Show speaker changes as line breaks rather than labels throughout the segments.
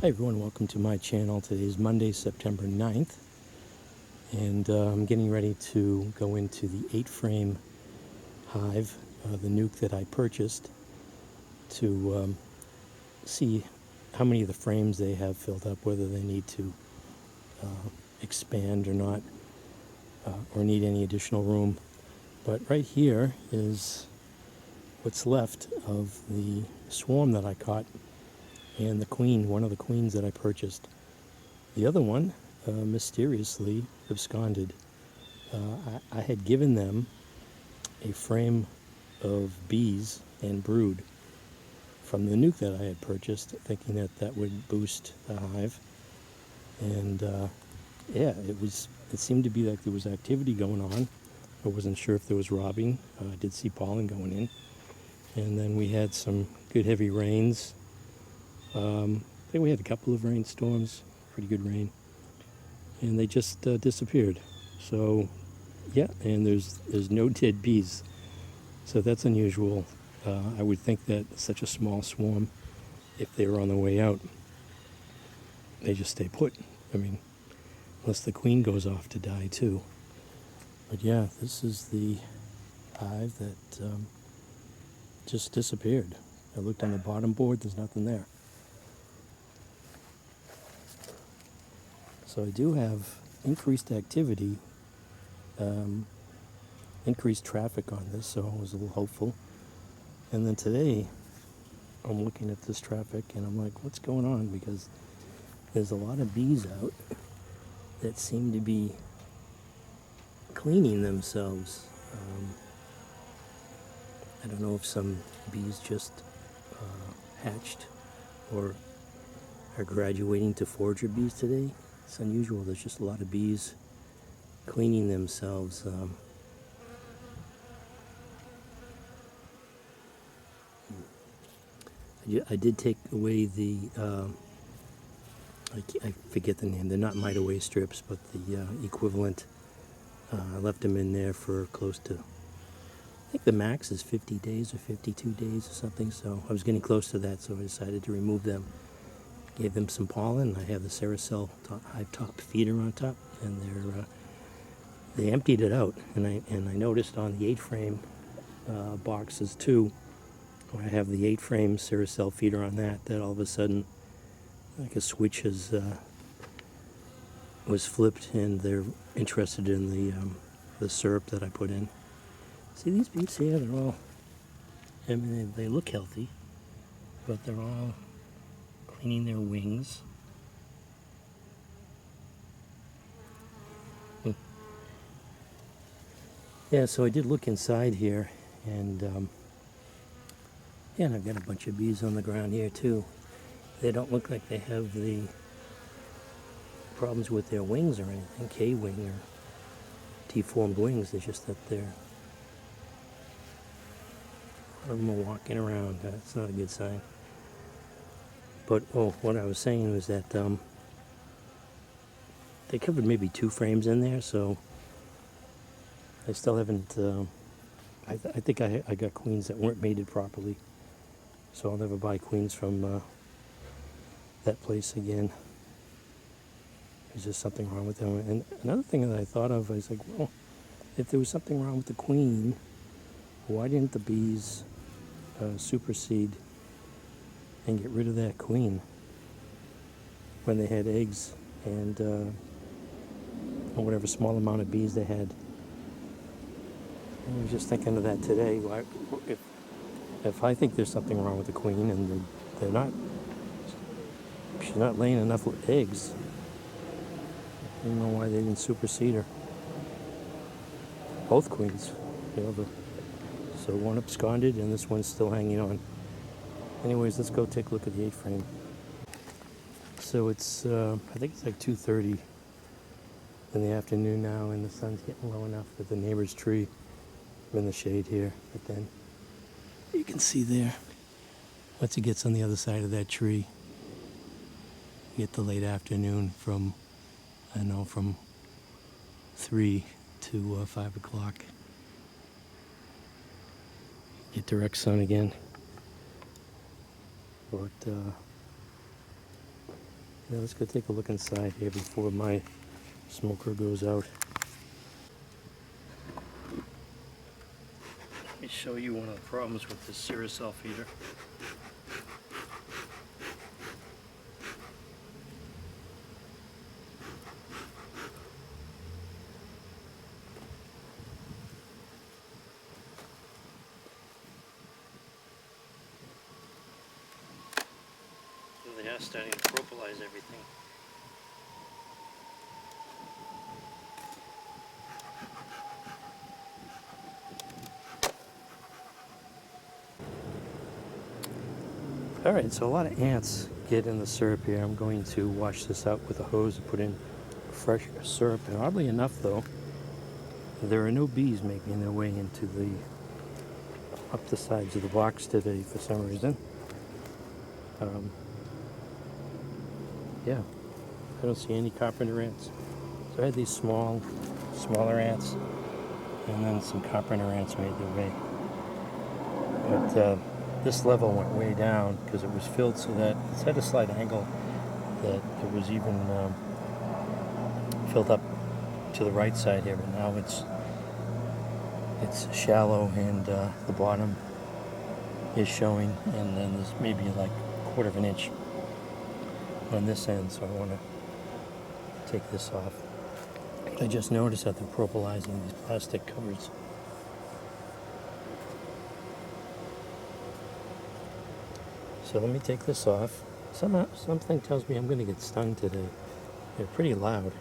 Hi everyone, welcome to my channel. Today is Monday, September 9th, and I'm getting ready to go into the 8-frame hive, the nuke that I purchased, to see how many of the frames they have filled up, whether they need to expand or not, or need any additional room. But right here is what's left of the swarm that I caught, and the queen, one of the queens that I purchased. The other one mysteriously absconded. I had given them a frame of bees and brood from the nuke that I had purchased, thinking that that would boost the hive. And yeah, it seemed to be like there was activity going on. I wasn't sure if there was robbing. I did see pollen going in. And then we had some good heavy rains. I think we had a couple of rainstorms, pretty good rain. And they just disappeared. So yeah, and there's no dead bees, so that's unusual. I would think that such a small swarm, if they were on the way out, they just stay put. I mean, unless the queen goes off to die too. But yeah, this is the hive that just disappeared. I looked on the bottom board, there's nothing there. So I do have increased activity, increased traffic on this, so I was a little hopeful. And then today, I'm looking at this traffic and I'm like, what's going on? Because there's a lot of bees out that seem to be cleaning themselves. I don't know if some bees just hatched or are graduating to forager bees today. It's unusual. There's just a lot of bees cleaning themselves. I did take away the, I forget the name, they're not mite away strips, but the equivalent. I left them in there for close to, I think the max is 50 days or 52 days or something, so I was getting close to that, so I decided to remove them. Gave them some pollen. I have the Cirrus Elf hive top feeder on top, and they emptied it out, and I noticed on the 8-frame boxes too, I have the 8-frame Cirrus Elf feeder on that all of a sudden, like a switch was flipped, and they're interested in the syrup that I put in. See these bees here? They're all, I mean, they look healthy, but they're all cleaning their wings. Yeah, so I did look inside here, and yeah, and I've got a bunch of bees on the ground here too. They don't look like they have the problems with their wings or anything, K-wing or T-formed wings. It's just that a lot of them are walking around. That's not a good sign. But what I was saying was that they covered maybe 2 frames in there, so I still haven't. I think I got queens that weren't mated properly, so I'll never buy queens from that place again. There's just something wrong with them. And another thing that I thought of, I was like, well, if there was something wrong with the queen, why didn't the bees supersede and get rid of that queen when they had eggs and or whatever small amount of bees they had? I was just thinking of that today. If I think there's something wrong with the queen and she's not laying enough eggs, I don't know why they didn't supersede her. Both queens, so one absconded and this one's still hanging on. Anyways, let's go take a look at the 8-frame. So it's, I think it's like 2:30 in the afternoon now, and the sun's getting low enough that the neighbor's tree, I'm in the shade here, but then you can see there, once it gets on the other side of that tree, you get the late afternoon from, I don't know, from 3 to 5 o'clock. Get direct sun again. But Yeah, let's go take a look inside here before my smoker goes out. Let me show you one of the problems with this Cirrus Elf heater. They are starting to propylize everything. Alright, so a lot of ants get in the syrup here. I'm going to wash this out with a hose and put in fresh syrup. And oddly enough though, there are no bees making their way into up the sides of the box today for some reason. Yeah, I don't see any carpenter ants. So I had these smaller ants, and then some carpenter ants made their way. But this level went way down because it was filled so that it's had a slight angle that it was even filled up to the right side here, but now it's shallow and the bottom is showing, and then there's maybe like a quarter of an inch on this end, so I want to take this off. I just noticed that they're propylizing these plastic covers. So let me take this off. Something tells me I'm going to get stung today. They're pretty loud.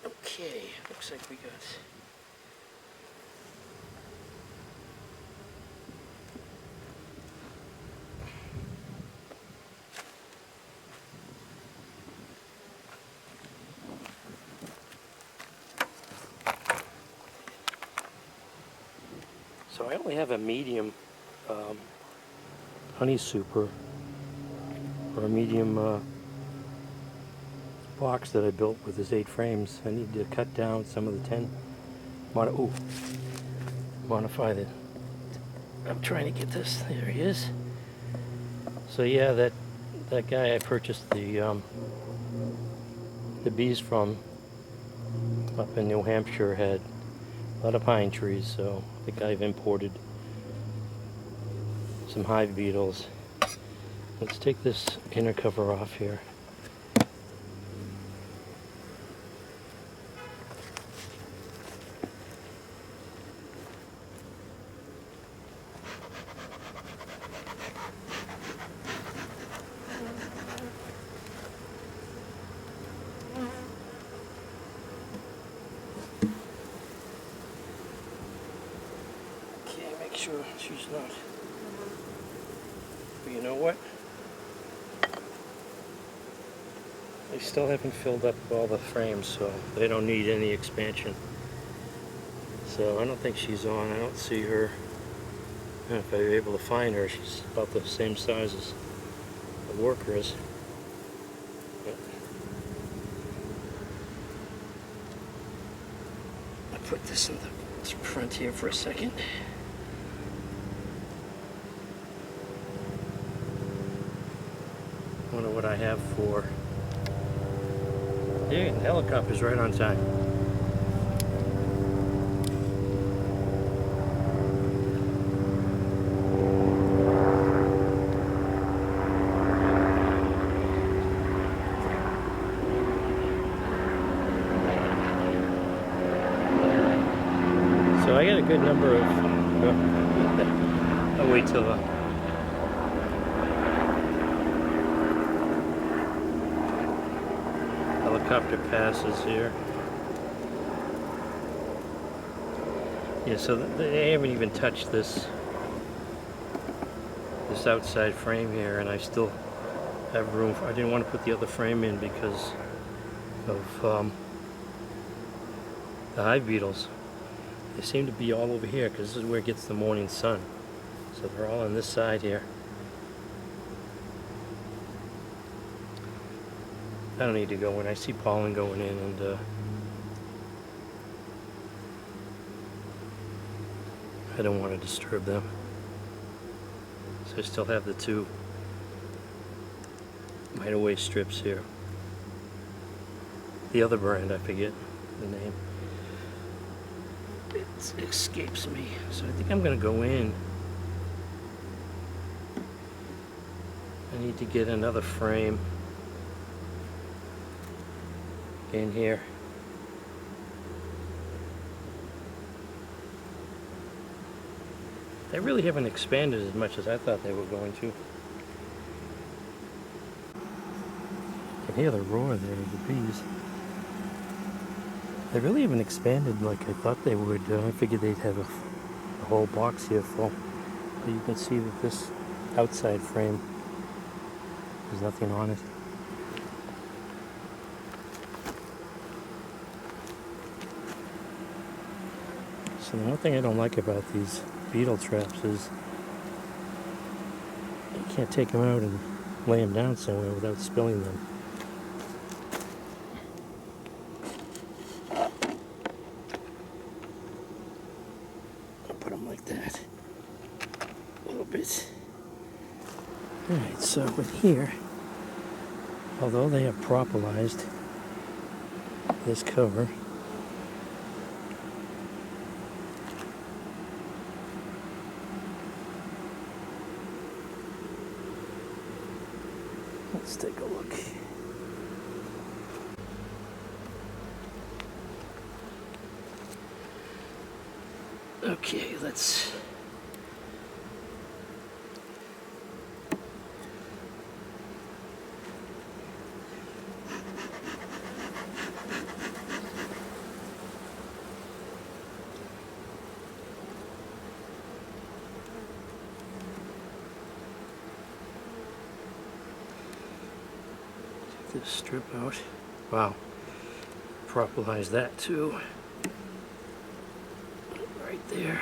Okay, looks like we got so I only have a medium honey super, or a medium box that I built with his 8 frames. I need to cut down some of the 10. Modify the. I'm trying to get this. There he is. So yeah, that guy I purchased the bees from up in New Hampshire had a lot of pine trees, so I think I've imported some hive beetles. Let's take this inner cover off here. Make sure she's not. But you know what? They still haven't filled up all the frames, so they don't need any expansion. So I don't think she's on. I don't see her. And if I were able to find her, she's about the same size as the worker is. But I'll put this in the front here for a second. I wonder what I have for. Yeah, the helicopter's right on time. So I got a good number of. I'll wait till helicopter passes here. Yeah, so they haven't even touched this outside frame here, and I still have room I didn't want to put the other frame in because of the hive beetles. They seem to be all over here because this is where it gets the morning sun. So they're all on this side here. I don't need to go in. I see pollen going in, and I don't want to disturb them. So I still have the two mite-away strips here. The other brand, I forget the name. It escapes me. So I think I'm going to go in. I need to get another frame in here. They really haven't expanded as much as I thought they were going to. You can hear the roar there of the bees. They really haven't expanded like I thought they would. I figured they'd have a whole box here full. But you can see that this outside frame, there's nothing on it. So the one thing I don't like about these beetle traps is you can't take them out and lay them down somewhere without spilling them. I'll put them like that. A little bit. Alright, so with here, although they have propolized this cover, let's take a look. Okay, let's take this strip out. Wow, propolize that too. Right there.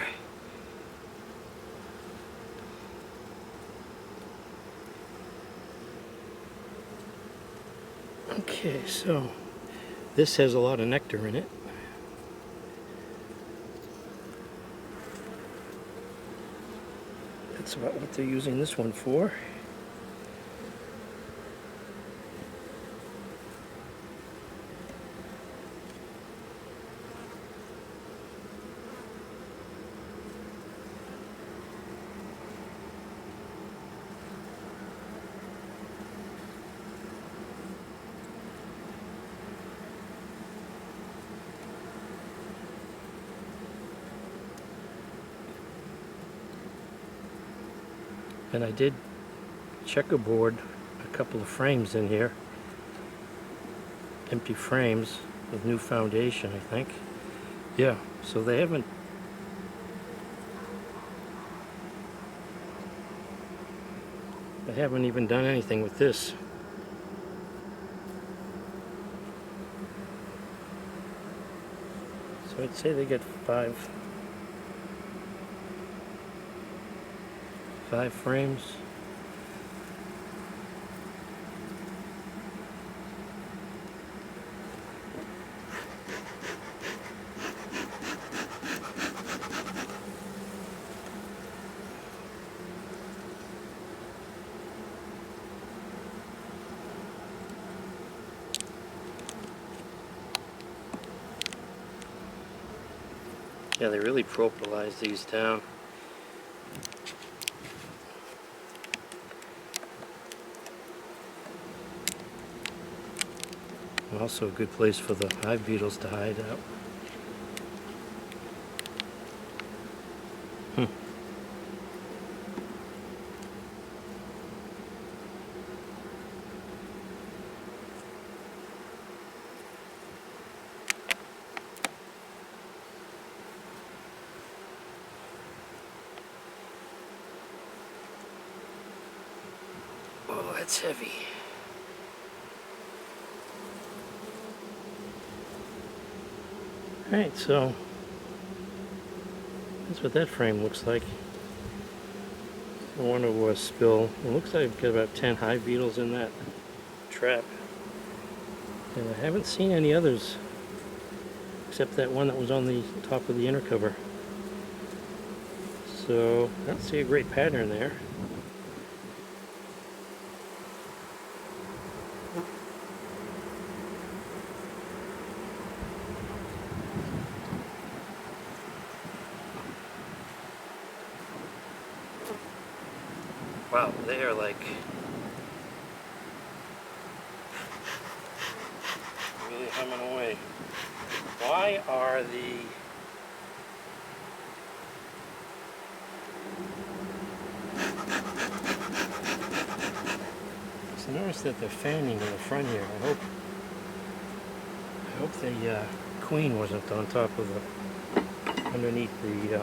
Okay, so this has a lot of nectar in it. That's about what they're using this one for. And I did checkerboard a couple of frames in here. Empty frames with new foundation, I think. Yeah, so they haven't even done anything with this. So I'd say they get five frames. Yeah, they really propolize these down. Also a good place for the hive beetles to hide out. Oh, that's heavy. Alright, so that's what that frame looks like. I wonder what a spill. It looks like I've got about 10 hive beetles in that trap. And I haven't seen any others except that one that was on the top of the inner cover. So I don't see a great pattern there. Wow, they are like really humming away. Why are the So notice that they're fanning in the front here. I hope the queen wasn't on top of the underneath the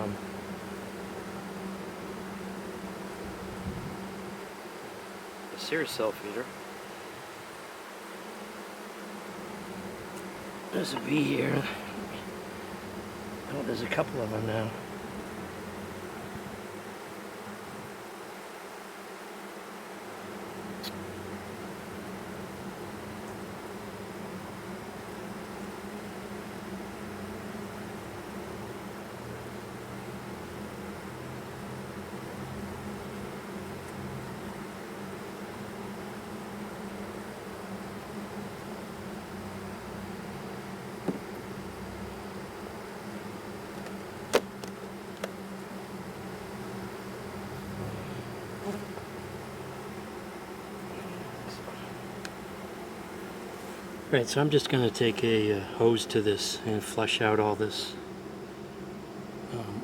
Cirrus Elf eater. There's a bee here. Oh, there's a couple of them now. Right, so I'm just going to take a hose to this and flush out all this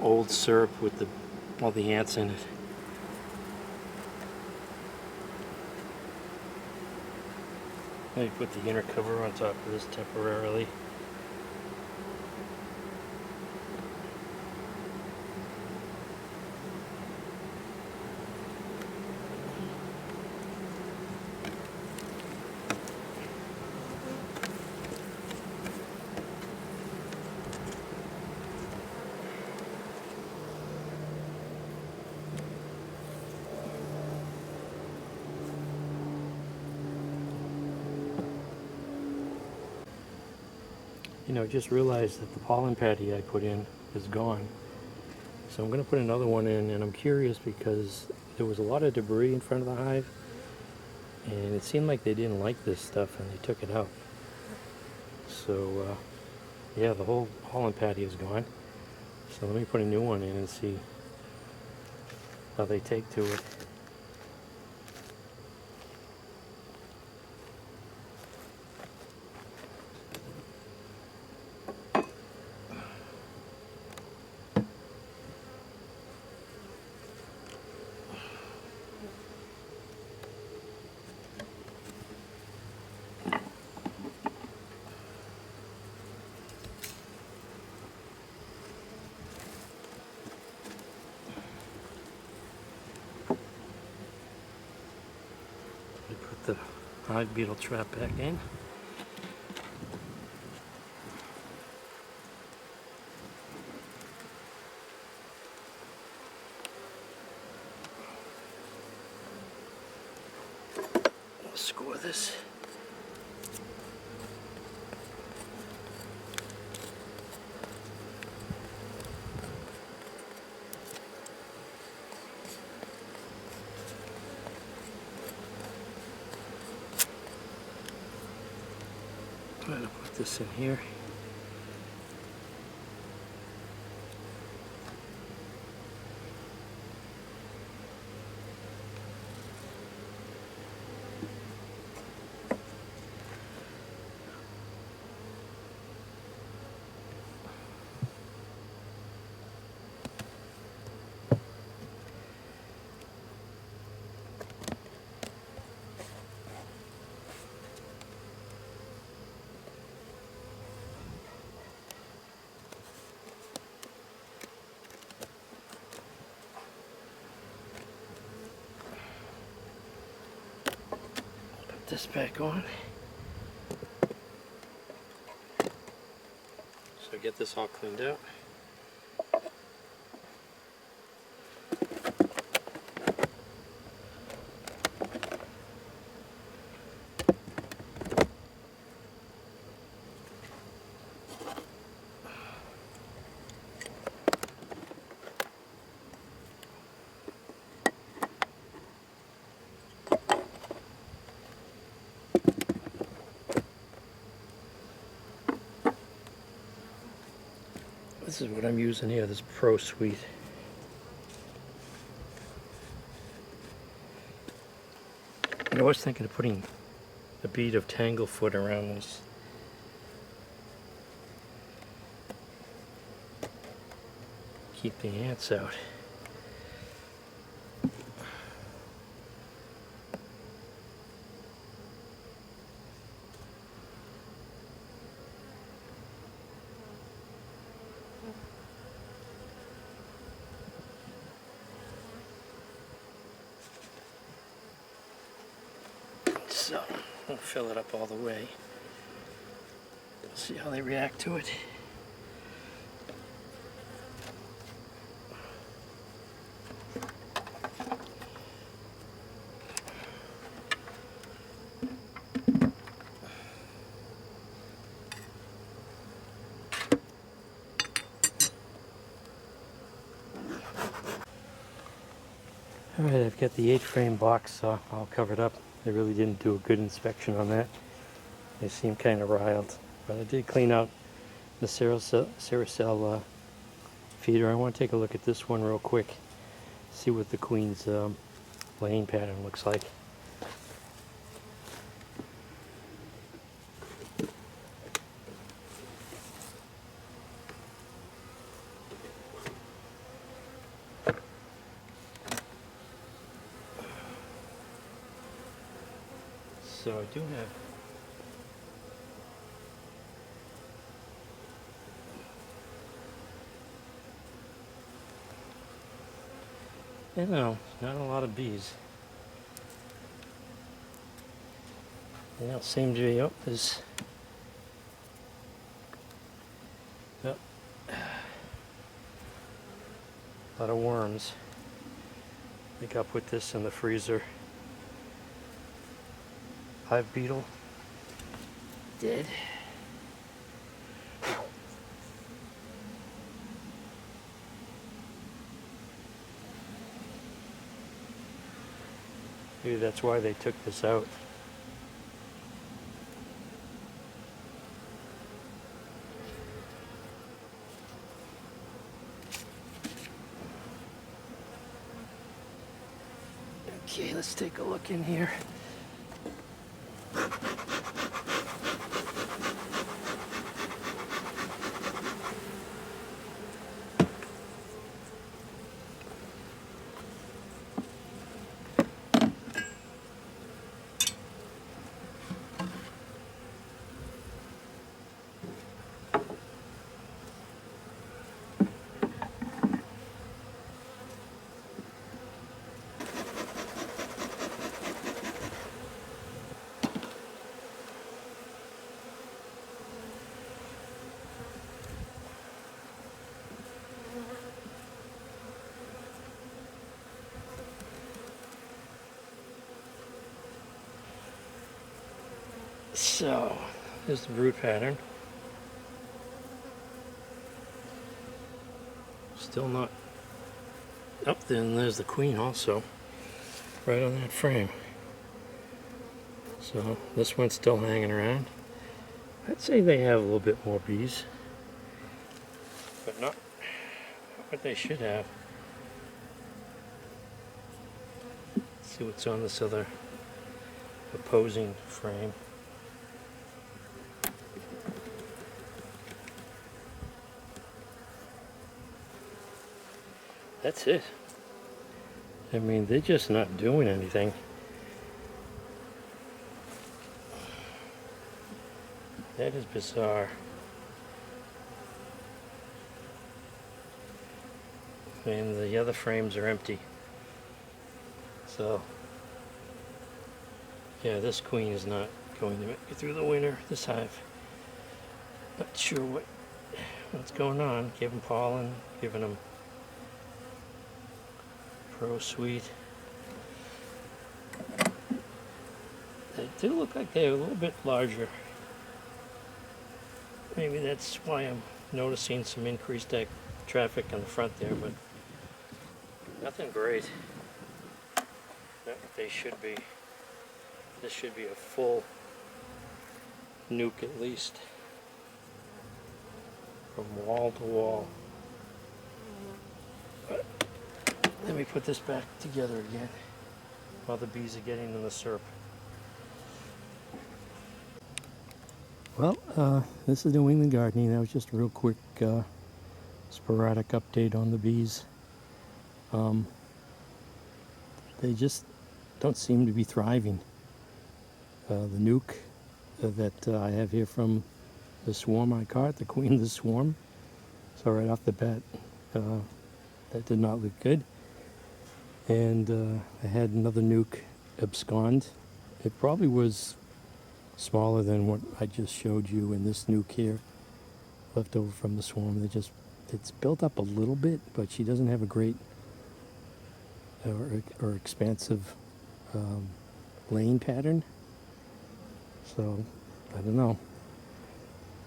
old syrup with all the ants in it. Let me put the inner cover on top of this temporarily. You know, just realized that the pollen patty I put in is gone. So I'm going to put another one in, and I'm curious because there was a lot of debris in front of the hive, and it seemed like they didn't like this stuff and they took it out. So yeah, the whole pollen patty is gone. So let me put a new one in and see how they take to it. Put the hive beetle trap back in. Score this. I'm going to put this in here. Put this back on. So get this all cleaned out. This is what I'm using here, this Pro Suite. I was thinking of putting a bead of tanglefoot around this. Keep the ants out. So, we'll fill it up all the way. See how they react to it. Alright, I've got the 8-frame box all covered up. They really didn't do a good inspection on that. They seem kind of riled. But I did clean out the Cirrus Elf feeder. I want to take a look at this one real quick. See what the queen's laying pattern looks like. So I do have not a lot of bees. Same J up is a lot of worms. I think I'll put this in the freezer. Hive beetle dead. Maybe that's why they took this out. Okay, let's take a look in here. So, here's the brood pattern. Still not up there, and there's the queen also, right on that frame. So, this one's still hanging around. I'd say they have a little bit more bees, but not what they should have. Let's see what's on this other opposing frame. That's it. I mean, they're just not doing anything. That is bizarre. And the other frames are empty. So, yeah, this queen is not going to make it through the winter, this hive. Not sure what's going on. Giving pollen, giving them Pro Suite. They do look like they're a little bit larger. Maybe that's why I'm noticing some increased traffic in the front there, but nothing great. Not what they should be. This should be a full nuke at least, from wall to wall. Let me put this back together again while the bees are getting in the syrup. Well, this is New England Gardening. That was just a real quick sporadic update on the bees. They just don't seem to be thriving. The nuke that I have here from the swarm I caught, the queen of the swarm, so right off the bat, that did not look good. And I had another nuke abscond. It probably was smaller than what I just showed you in this nuke here, left over from the swarm. It's built up a little bit, but she doesn't have a great or expansive laying pattern. So I don't know.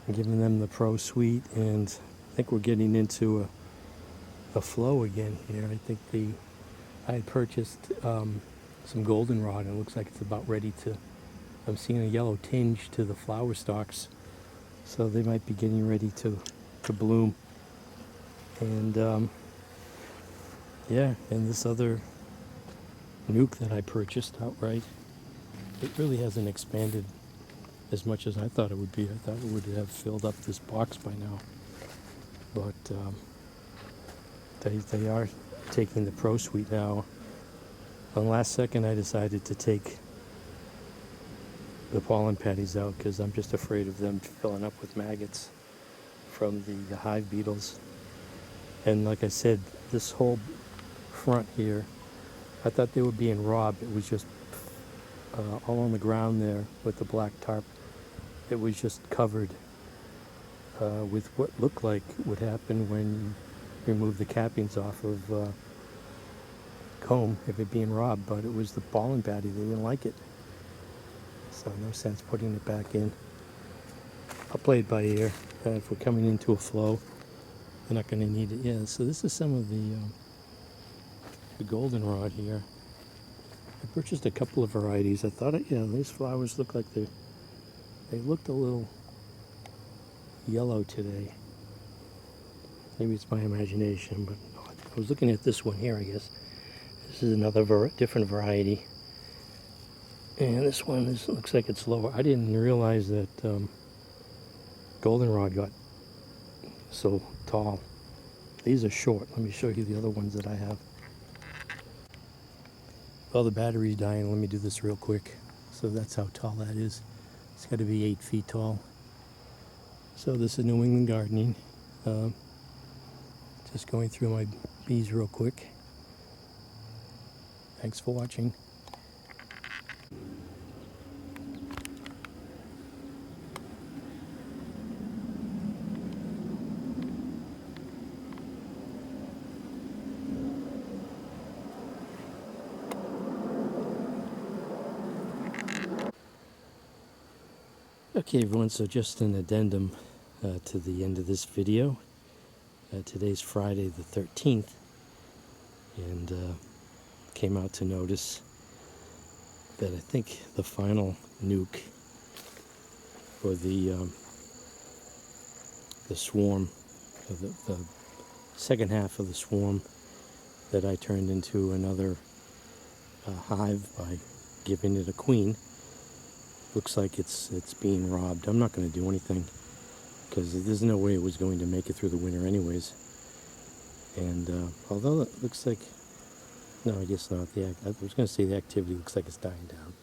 I'm giving them the Pro Suite, and I think we're getting into a flow again here. I think I had purchased some goldenrod, and it looks like it's about ready to. I'm seeing a yellow tinge to the flower stalks, so they might be getting ready to bloom. And yeah, and this other nuke that I purchased outright, it really hasn't expanded as much as I thought it would be. I thought it would have filled up this box by now. But they are taking the Pro Suite now. On the last second, I decided to take the Pollen Patties out because I'm just afraid of them filling up with maggots from the hive beetles. And like I said, this whole front here, I thought they were being robbed. It was just all on the ground there with the black tarp. It was just covered with what looked like would happen when you remove the cappings off of comb, if it being robbed, but it was the Pollen Patti. They didn't like it. So no sense putting it back in. I'll play it by ear. If we're coming into a flow, they're not going to need it. Yeah, so this is some of the goldenrod here. I purchased a couple of varieties. I thought, these flowers look like they looked a little yellow today. Maybe it's my imagination, but I was looking at this one here, I guess. This is another different variety. And this one looks like it's lower. I didn't realize that goldenrod got so tall. These are short. Let me show you the other ones that I have. Well, the battery's dying. Let me do this real quick. So that's how tall that is. It's got to be 8 feet tall. So this is New England Gardening. Just going through my bees real quick. Thanks for watching. Okay everyone, so just an addendum to the end of this video. Today's Friday the 13th, and came out to notice that I think the final nuke for the swarm, the second half of the swarm that I turned into another hive by giving it a queen, looks like it's being robbed. I'm not going to do anything because there's no way it was going to make it through the winter anyways. And although it looks like, no, I guess not. I was going to say the activity looks like it's dying down.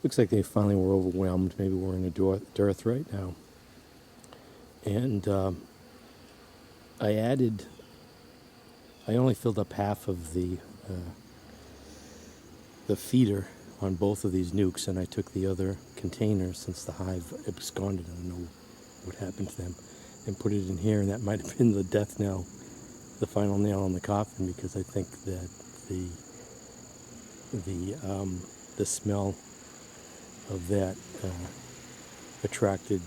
Looks like they finally were overwhelmed. Maybe we're in a dearth right now. And I only filled up half of the feeder on both of these nukes, and I took the other container, since the hive absconded, I don't know what happened to them, and put it in here, and that might have been the death knell, the final nail in the coffin, because I think that the smell of that attracted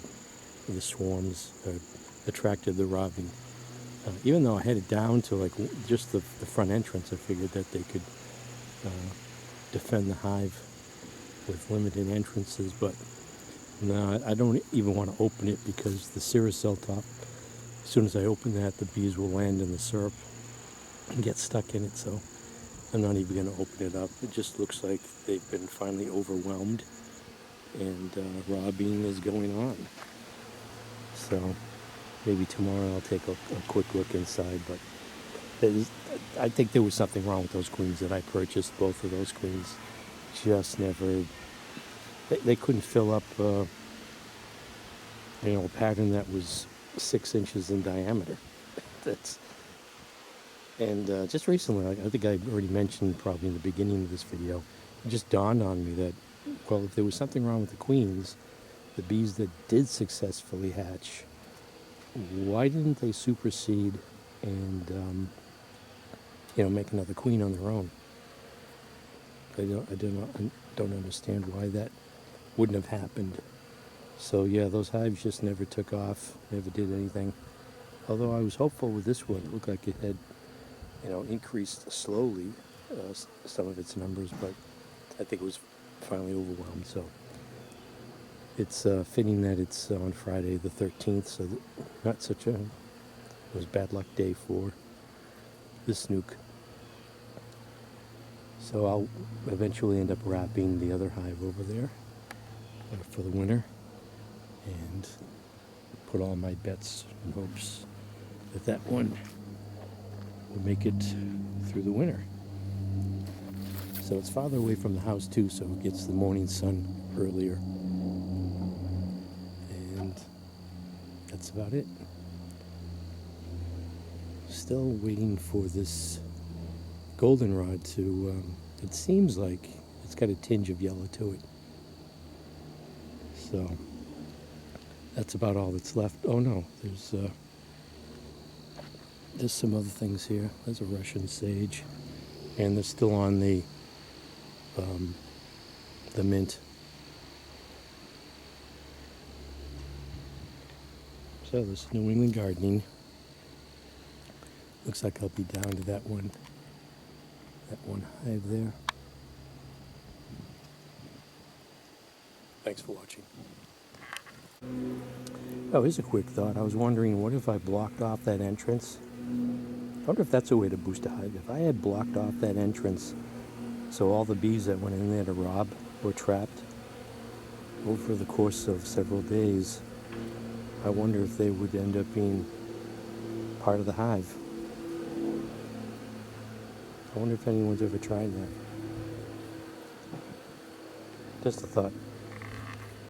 the swarms, attracted the robbing. Even though I had it down to like just the front entrance, I figured that they could defend the hive with limited entrances, but no, I don't even want to open it because the Cirrus Elf top, as soon as I open that, the bees will land in the syrup and get stuck in it. So I'm not even going to open it up. It just looks like they've been finally overwhelmed, and robbing is going on. So maybe tomorrow I'll take a quick look inside, but I think there was something wrong with those queens that I purchased. Both of those queens just never, they couldn't fill up a pattern that was 6 inches in diameter. That's And just recently, I think I already mentioned probably in the beginning of this video, it just dawned on me that, well, if there was something wrong with the queens, the bees that did successfully hatch, why didn't they supersede and make another queen on their own? I don't understand why that wouldn't have happened. So yeah, those hives just never took off, never did anything. Although I was hopeful with this one, it looked like it had increased slowly, some of its numbers, but I think it was finally overwhelmed. So it's fitting that it's on Friday the 13th, so not such a bad luck day for the snook. So I'll eventually end up wrapping the other hive over there for the winter, and put all my bets and hopes that that one will make it through the winter. So it's farther away from the house too, so it gets the morning sun earlier. And that's about it. Still waiting for this goldenrod to, it seems like it's got a tinge of yellow to it. So that's about all that's left. Oh no, there's some other things here. There's a Russian sage, and they're still on the mint. So this New England gardening. Looks like I'll be down to that one hive there. Thanks for watching. Oh, here's a quick thought. I was wondering, what if I blocked off that entrance? I wonder if that's a way to boost a hive. If I had blocked off that entrance so all the bees that went in there to rob were trapped over the course of several days, I wonder if they would end up being part of the hive. I wonder if anyone's ever tried that. Just a thought.